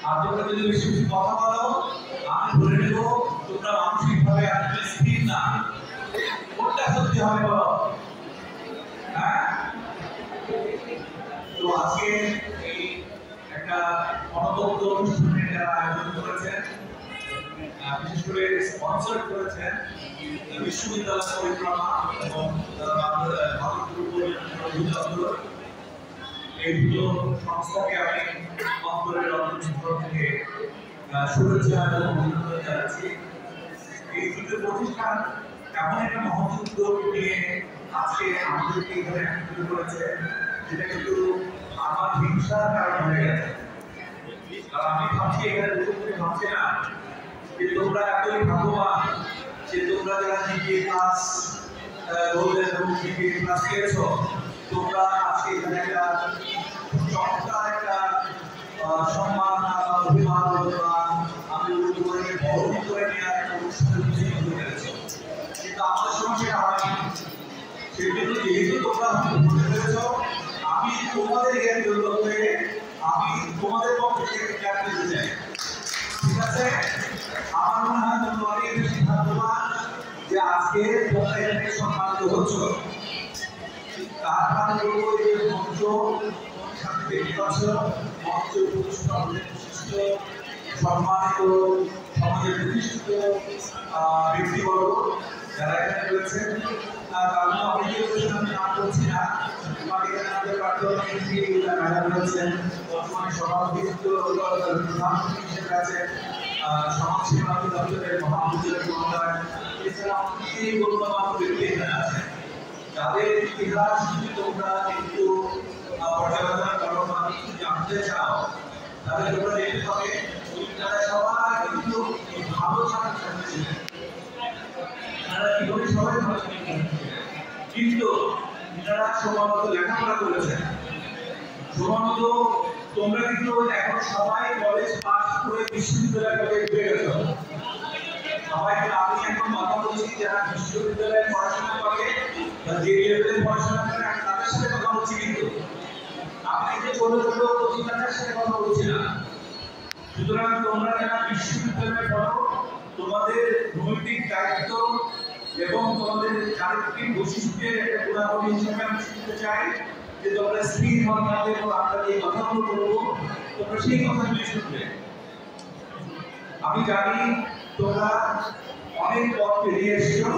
আর তোমরা যদি বেশি বেশি কথা বলো আমি ধরে নেব তোমরা মানসিকভাবে আসলে স্থির না। কোনটা সত্যি হবে বলো? হ্যাঁ, তো আজকে এই একটা অনবদ্য অনুষ্ঠানের যারা আয়োজন করেছেন, বিশেষ করে স্পন্সর করেছেন বিশ্ববিদ্যালয় পরিক্রমা এবং এই দুটো সংস্থাকে আমি অন্তরের অন্তর্চিত্র থেকে শুভেচ্ছা এবং অভিনন্দন জানাচ্ছি। এই দুটো প্রতিষ্ঠান এমন একটা মহৎ উদ্যোগ নিয়ে আজকে আমাদেরকে এখানে একত্রিত করেছে, যেটা কিন্তু আমার হিংসার কারণ হয়ে গেছে। কারণ আমি ভাবছি এখানে দুটো ভাবছি না যে তোমরা এতই ভাগ্যবান যে তোমরা যারা জিপিএ ক্লাস বললেন এবং জিপিএ ক্লাস পেয়েছো, তোমরা আজকে এখানে একটা চমৎকার একটা সম্মান বা অভিমান আমি করে বরণ করে নেওয়ার একটা অনুষ্ঠানের বিষয় হতে পেরেছি। কিন্তু আমাদের সময় সেটা হয়নি। সেজন্য যেহেতু তোমরা বুঝতে পেরেছো, আমি তোমাদের জ্ঞান জন্য হয়ে আমি তোমাদের পক্ষে থেকে জ্ঞান দিতে চাই। ঠিক আছে, আমার মনে হয় তোমরা অনেক বেশি ভাগ্যবান যে আজকে তোমরা এখানে সম্মানিত হচ্ছ। তার কারণ বলবো যে মঞ্চ সাথে দেখতে পাচ্ছ, মঞ্চ বিশিষ্ট সম্মানিত সমাজের প্রতিষ্ঠিত ব্যক্তিবর্গ যারা এখানে রয়েছেন। তার মধ্যে অনেকে রয়েছেন, আমি নাম করছি না। আমাদের প্রাক্তন মন্ত্রী ম্যাডাম রয়েছেন, বর্তমানে সভাপতিত্ব প্রধানমন্ত্রী হিসেবে আছেন, সমাজসেবা দপ্তরের মহামন্ত্রী মহোদয়, এছাড়া অনেকেই গণ্যমান্য ব্যক্তি এখানে আছেন, যাদের ইতিহাস যদি তোমরা একটু পর্যালোচনা করো বা কিছু জানতে চাও, তাহলে তোমরা দেখতে পাবে তারা সবাই কিন্তু ভালো ছাত্র ছিলেন। তারা কিভাবে সবাই ভালো ছিলেন, কিন্তু যারা সময়মত লেখাপড়া করেছেন, সময়মত তোমরা কিন্তু এখন সবাই কলেজ পাস করে বিশ্ববিদ্যালয়ে ঢুকে গেছো। সবাইকে আমি এখন কথা বলছি যারা বিশ্ববিদ্যালয়ে পড়াশোনা করে বা যে লেভেলে পড়াশোনা করে আমি তাদের সাথে কথা বলছি, কিন্তু আপনি যে ছোট ছোট প্রতিষ্ঠানের সাথে কথা বলছি না। সুতরাং তোমরা যারা বিশ্ববিদ্যালয়ে পড়ো, তোমাদের নৈতিক দায়িত্ব এবং তোমাদের চারিত্রিক বৈশিষ্ট্যের একটা গুণাবলী হিসেবে আমি শিখতে চাই যে তোমরা স্থির হওয়া থাকবে এবং আমরা যে কথাগুলো বলবো তোমরা সেই কথাগুলি শুনবে। আমি জানি তোমরা অনেক পথ পেরিয়ে এসেছো।